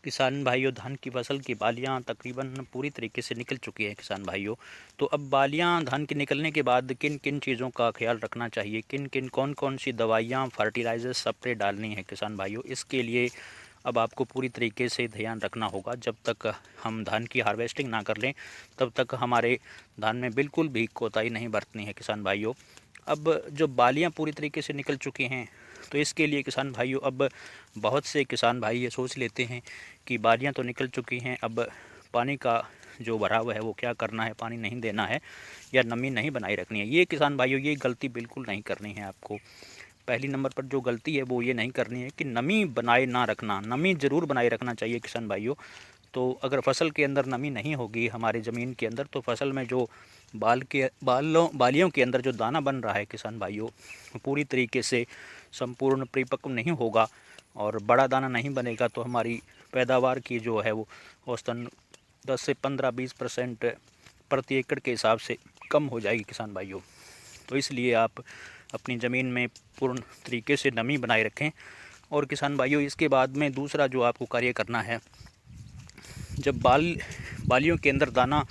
किसान भाइयों, धान की फसल की बालियां तकरीबन पूरी तरीके से निकल चुकी है किसान भाइयों। तो अब बालियां धान के निकलने के बाद किन किन चीज़ों का ख्याल रखना चाहिए, किन किन कौन कौन सी दवाइयां फर्टिलाइज़र स्प्रे डालनी है किसान भाइयों, इसके लिए अब आपको पूरी तरीके से ध्यान रखना होगा। जब तक हम धान की हार्वेस्टिंग ना कर लें तब तक हमारे धान में बिल्कुल भी कोताही नहीं बरतनी है किसान भाइयों। अब जो बालियां पूरी तरीके से निकल चुकी हैं तो इसके लिए किसान भाइयों अब बहुत से किसान भाई ये सोच लेते हैं कि बालियां तो निकल चुकी हैं, अब पानी का जो भराव है वो क्या करना है, पानी नहीं देना है या नमी नहीं बनाए रखनी है। ये किसान भाइयों ये गलती बिल्कुल नहीं करनी है आपको। पहली नंबर पर जो गलती है वो ये नहीं करनी है कि नमी बनाए ना रखना। नमी ज़रूर बनाए रखना चाहिए किसान भाइयों। तो अगर फसल के अंदर नमी नहीं होगी हमारे ज़मीन के अंदर तो फसल में जो बालियों के अंदर जो दाना बन रहा है किसान भाइयों पूरी तरीके से संपूर्ण परिपक्व नहीं होगा और बड़ा दाना नहीं बनेगा तो हमारी पैदावार की जो है वो औसतन 10 से 15-20% प्रति एकड़ के हिसाब से कम हो जाएगी किसान भाइयों। तो इसलिए आप अपनी ज़मीन में पूर्ण तरीके से नमी बनाए रखें। और किसान भाइयों इसके बाद में दूसरा जो आपको कार्य करना है, जब बालियों के अंदर दाना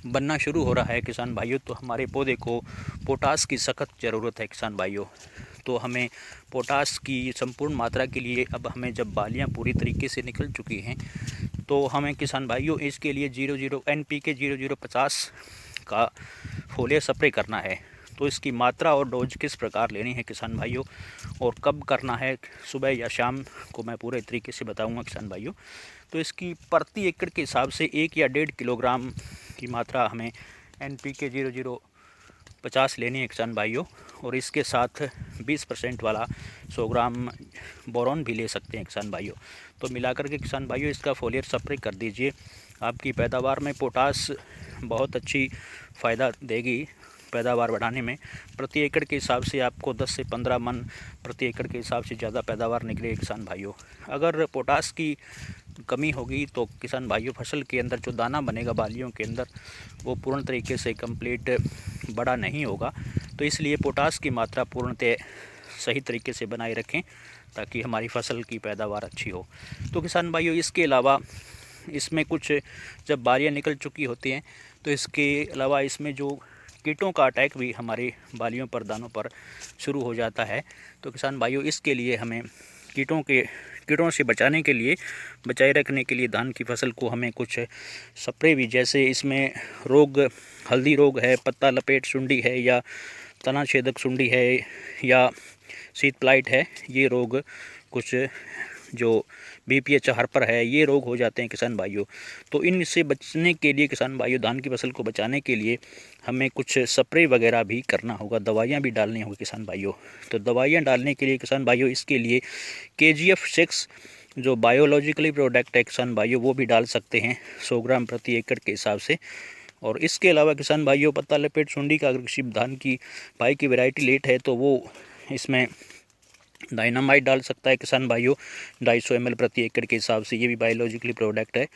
बनना शुरू हो रहा है किसान भाइयों तो हमारे पौधे को पोटास की सख्त ज़रूरत है किसान भाइयों। तो हमें पोटास की संपूर्ण मात्रा के लिए अब हमें जब बालियां पूरी तरीके से निकल चुकी हैं तो हमें किसान भाइयों इसके लिए 00 NPK 0050 का फोलियर स्प्रे करना है। तो इसकी मात्रा और डोज किस प्रकार लेनी है किसान भाइयों और कब करना है, सुबह या शाम को मैं पूरे तरीके से बताऊंगा किसान भाइयों। तो इसकी प्रति एकड़ के हिसाब से 1 या 1.5 किलोग्राम की मात्रा हमें NPK 0050 लेनी है किसान भाइयों। और इसके साथ 20% वाला 100 ग्राम बोरॉन भी ले सकते हैं किसान भाइयों। तो मिलाकर के किसान भाइयों इसका फोलियर स्प्रे कर दीजिए। आपकी पैदावार में पोटास बहुत अच्छी फ़ायदा देगी पैदावार बढ़ाने में। प्रति एकड़ के हिसाब से आपको 10 से 15 मन प्रति एकड़ के हिसाब से ज़्यादा पैदावार निकलेगी किसान भाइयों। अगर पोटास की कमी होगी तो किसान भाइयों फसल के अंदर जो दाना बनेगा बालियों के अंदर वो पूर्ण तरीके से कंप्लीट बड़ा नहीं होगा। तो इसलिए पोटास की मात्रा पूर्णतः सही तरीके से बनाए रखें ताकि हमारी फसल की पैदावार अच्छी हो। तो किसान भाइयों इसके अलावा इसमें कुछ जब बालियाँ निकल चुकी होती हैं तो इसके अलावा इसमें जो कीटों का अटैक भी हमारे बालियों पर दानों पर शुरू हो जाता है। तो किसान भाइयों इसके लिए हमें कीटों से बचाए रखने के लिए धान की फसल को हमें कुछ स्प्रे भी, जैसे इसमें रोग हल्दी रोग है, पत्ता लपेट सुंडी है या तना छेदक सुंडी है या शीत प्लाइट है, ये रोग कुछ जो BPH हार्पर है ये रोग हो जाते हैं किसान भाइयों। तो इनसे बचने के लिए किसान भाइयों धान की फसल को बचाने के लिए हमें कुछ स्प्रे वगैरह भी करना होगा, दवाइयाँ भी डालनी होगी किसान भाइयों। तो दवाइयाँ डालने के लिए किसान भाइयों इसके लिए KGF6 जो बायोलॉजिकली प्रोडक्ट है किसान भाइयों वो भी डाल सकते हैं 100 ग्राम प्रति एकड़ के हिसाब से। और इसके अलावा किसान भाइयों पत्ता लपेट सुंडी का अगर किसी धान की भाई की वैरायटी लेट है तो वो इसमें डायनामाइट डाल सकता है किसान भाइयों 250 ml प्रति एकड़ के हिसाब से। ये भी बायोलॉजिकली प्रोडक्ट है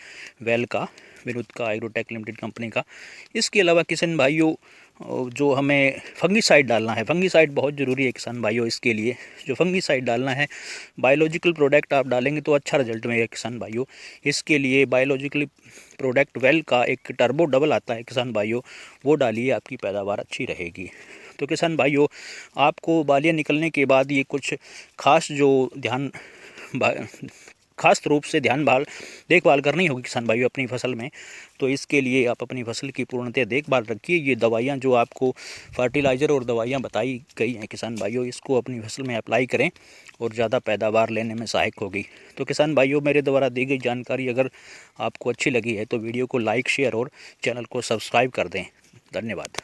वेल का, विरुद्ध का एग्रोटेक लिमिटेड कंपनी का। इसके अलावा किसान भाइयों जो हमें फंगीसाइड डालना है, फंगीसाइड बहुत ज़रूरी है किसान भाइयों। इसके लिए जो फंगीसाइड डालना है बायोलॉजिकल प्रोडक्ट आप डालेंगे तो अच्छा रिजल्ट मिलेगा किसान भाइयों। इसके लिए बायोलॉजिकली प्रोडक्ट वेल का एक टर्बो डबल आता है किसान भाइयों, वो डालिए, आपकी पैदावार अच्छी रहेगी। तो किसान भाइयों आपको बालियाँ निकलने के बाद ये कुछ खास रूप से देखभाल करनी होगी किसान भाइयों अपनी फसल में। तो इसके लिए आप अपनी फसल की पूर्णतः देखभाल रखिए। ये दवाइयाँ जो आपको फर्टिलाइज़र और दवाइयाँ बताई गई हैं किसान भाइयों इसको अपनी फसल में अप्लाई करें और ज़्यादा पैदावार लेने में सहायक होगी। तो किसान भाइयों मेरे द्वारा दी गई जानकारी अगर आपको अच्छी लगी है तो वीडियो को लाइक, शेयर और चैनल को सब्सक्राइब कर दें। धन्यवाद।